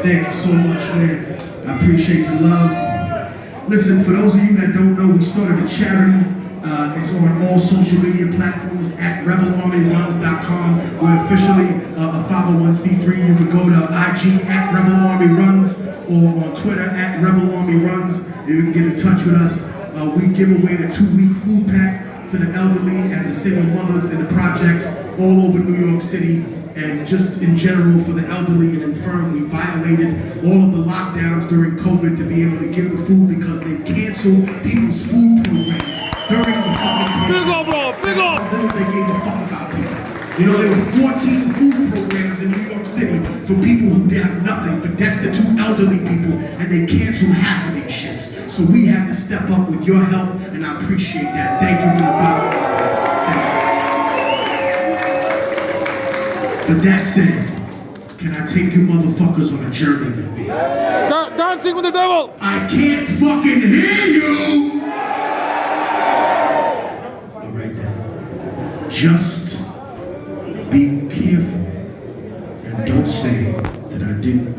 Thank you so much, man. I appreciate the love. Listen, for those of you that don't know, we started a charity. It's on all social media platforms at rebelarmyruns.com. We're officially a 501c3. You can go to IG at Rebel Army Runs or on Twitter at Rebel Army Runs. You can get in touch with us. We give away a 2-week food pack to the elderly and the single mothers in the projects all over New York City. And just in general for the elderly and infirm, we violated all of the lockdowns during COVID to be able to give the food because they canceled people's food programs during the fucking pandemic. Big up, bro, big up! They gave a fuck about people. You know, there were 14 food programs in New York City for people who have nothing, for destitute elderly people, and they canceled half of these shits. So we had to step up with your help, and I appreciate that. Thank you for the power. But that said, can I take you motherfuckers on a journey with me? Dancing with the devil! I can't fucking hear you! Alright then. Just be careful and don't say that I didn't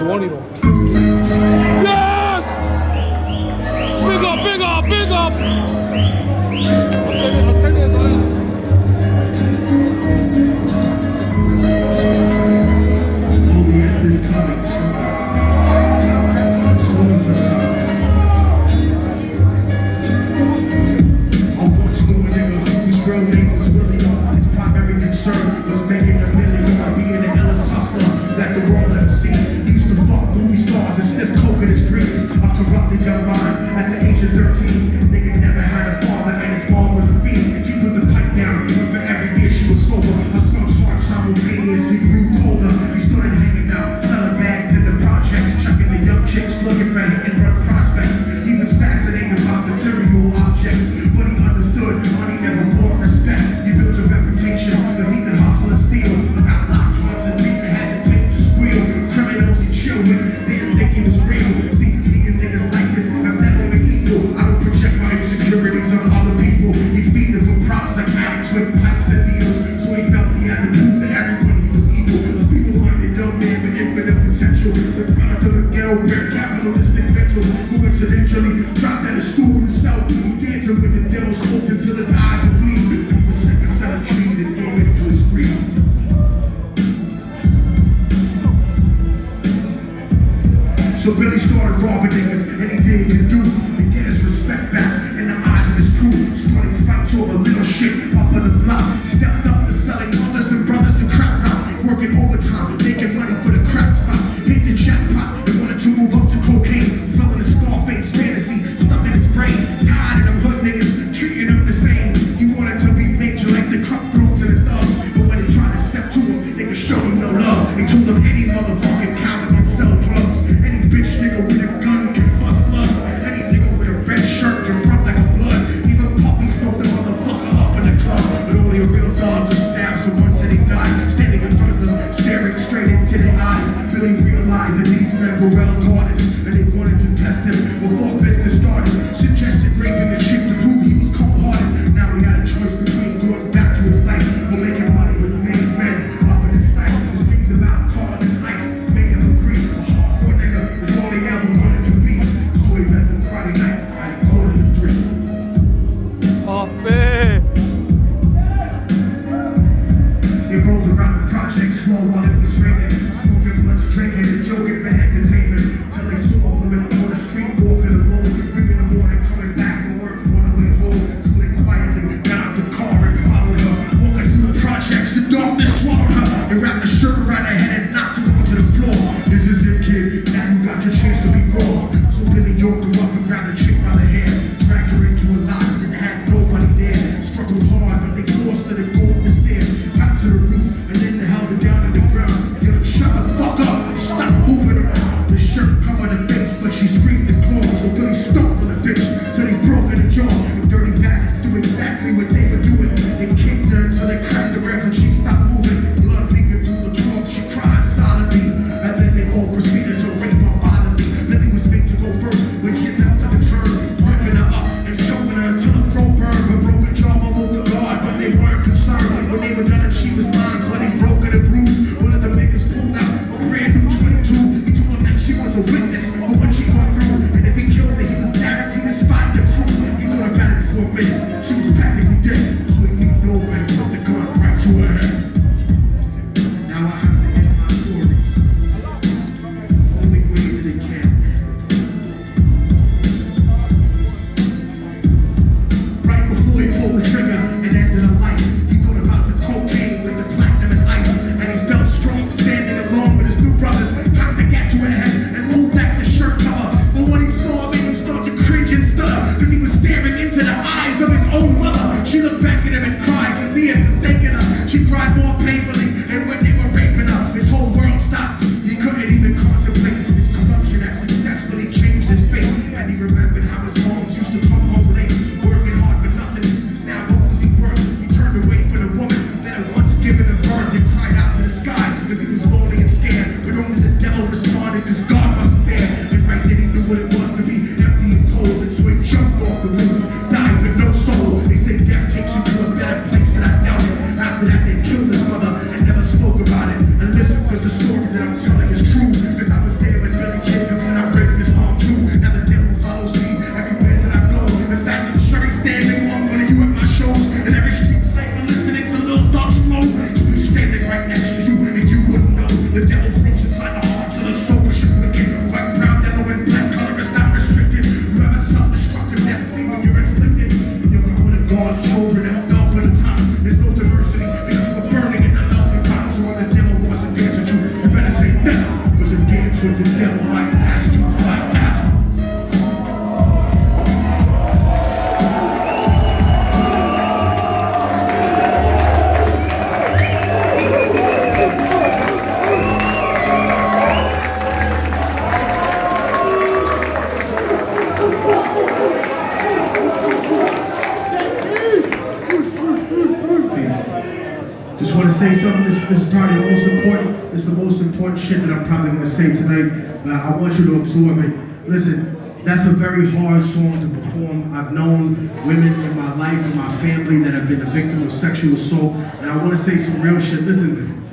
warn you. Yes! Big up, big up, big up! Was making a million by being the illest hustler that the world ever seen. He used to fuck movie stars and sniff coke in his dreams. A corrupted young mind at the age of 13. Nigga never had a father and his mom was a fiend. He put the pipe down, remember every year she was sober. Her son's heart simultaneously grew colder. He started hanging out, selling bags in the projects, checking the young chicks, looking for hit and run prospects. He was fascinated by material objects, but he understood money never brought respect. He built a reputation, cause he could hustle and steal. About locked ones and didn't hesitate to squeal. Criminals he chill with, didn't think he was real. See, meeting niggas like this have never been equal. I don't project my insecurities on other people. He feeding for props like addicts with pipes and needles. So he felt he had to prove to everyone he was evil. A feeble-minded young man with infinite potential. The product of the ghetto, bare capitalistic mental. Who incidentally dropped out of school himself. Dancing with the devil, smoked until his eyes would bleed. But he was sick of selling trees and gave it to his greed. So Billy started robbing niggas, and he did what he could do to get his respect back in the eyes of his crew. Starting fights over little shit up on the block. Stepped up to selling mothers and brothers to crap out. Working overtime, making money for the crap spot. Hit the jackpot, he wanted to move up to cocaine. Fell in his Scarface fantasy, stuck in his brain. Tired of them hood niggas, treating him the same. He wanted to be major like the cutthroats and the thugs. But when they tried to step to him, niggas showed him no love. They told him any motherfucking coward can sell drugs. Any bitch nigga with a gun can bust slugs. Any nigga with a red shirt can front like a blood. Even Puffy smoked the motherfucker up in the club. But only a real dog could stab someone till they died. Standing in front of them, staring straight into their eyes. Billy realized that these men were well guarded, and they wanted to test him before business started. Suggested raping the chick to prove he was cold-hearted. Now he had a choice between going back to his life or making money with made men up in his sight. His dreams about cars and ice made him agree. A hardcore nigga is all he ever wanted to be. So he met them Friday night at a 2:45. Papi! They rolled around the project slow while it was raining. Smoking blunts, drinking and joking for entertainment. Till they saw that I'm telling is true. Cause I was there when Billy killed him and I raped his mom too. Now the devil follows me everywhere that I go. In fact, I'm sure he's standing among one of you at my shows. And every street safe listening to Lil Thug's flow. He'll be standing right next to you and you wouldn't know. The devil grows inside the hearts of the soulish and wicked. White, brown, yellow, and black color is not restricted. You have a self-destructive destiny when you're inflicted. When you're one of God's children and fell for the time. There's no diversity because we're burning in the melting pot. So when the devil wants to dance with you, you better say no. Cause a dance with the devil might last you forever. Just want to say something. This is probably the most important. This is the most important shit that I'm probably going to say tonight. But I want you to absorb it. Listen, that's a very hard song to perform. I've known women in my life and my family that have been a victim of sexual assault, and I want to say some real shit. Listen,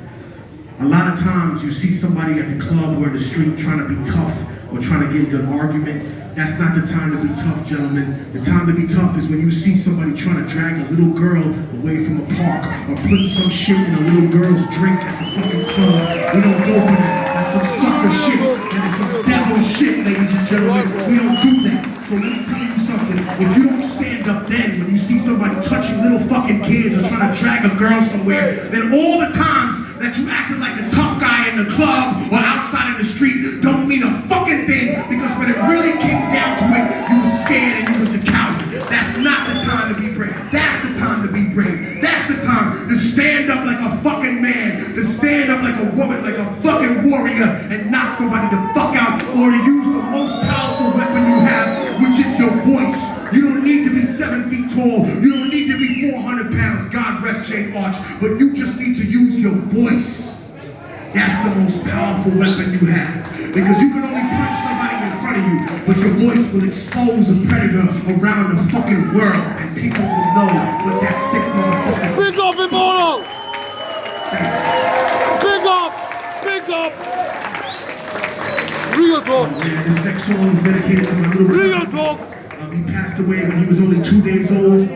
a lot of times you see somebody at the club or in the street trying to be tough or trying to get into an argument. That's not the time to be tough, gentlemen. The time to be tough is when you see somebody trying to drag a little girl away from a park or put some shit in a little girl's drink at the fucking club. We don't go for that. That's some sucker shit. And it's some devil shit, ladies and gentlemen. We don't do that. So let me tell you something. If you don't stand up then when you see somebody touching little fucking kids or trying to drag a girl somewhere, then all the times that you acted like a tough guy in the club or outside in the street don't mean a fucking thing, because when it really came down to it, you was scared and you was a coward. That's not the time to be brave. That's the time to be brave. That's the time to stand up like a fucking man, to stand up like a woman, like a fucking warrior, and knock somebody the fuck out, or to use the most powerful weapon you have, which is your voice. You don't need to be 7 feet tall. You don't need to be 400 pounds. God rest J. Arch. But you just need to use your voice. That's the most powerful weapon you have. Because you can only punch somebody in front of you, but your voice will expose a predator around the fucking world. And people will know what that sick motherfucker. Big up, Immortal! Big up! Big up! Real talk! Man, this next song is dedicated to my little brother. Real talk! He passed away when he was only 2 days old.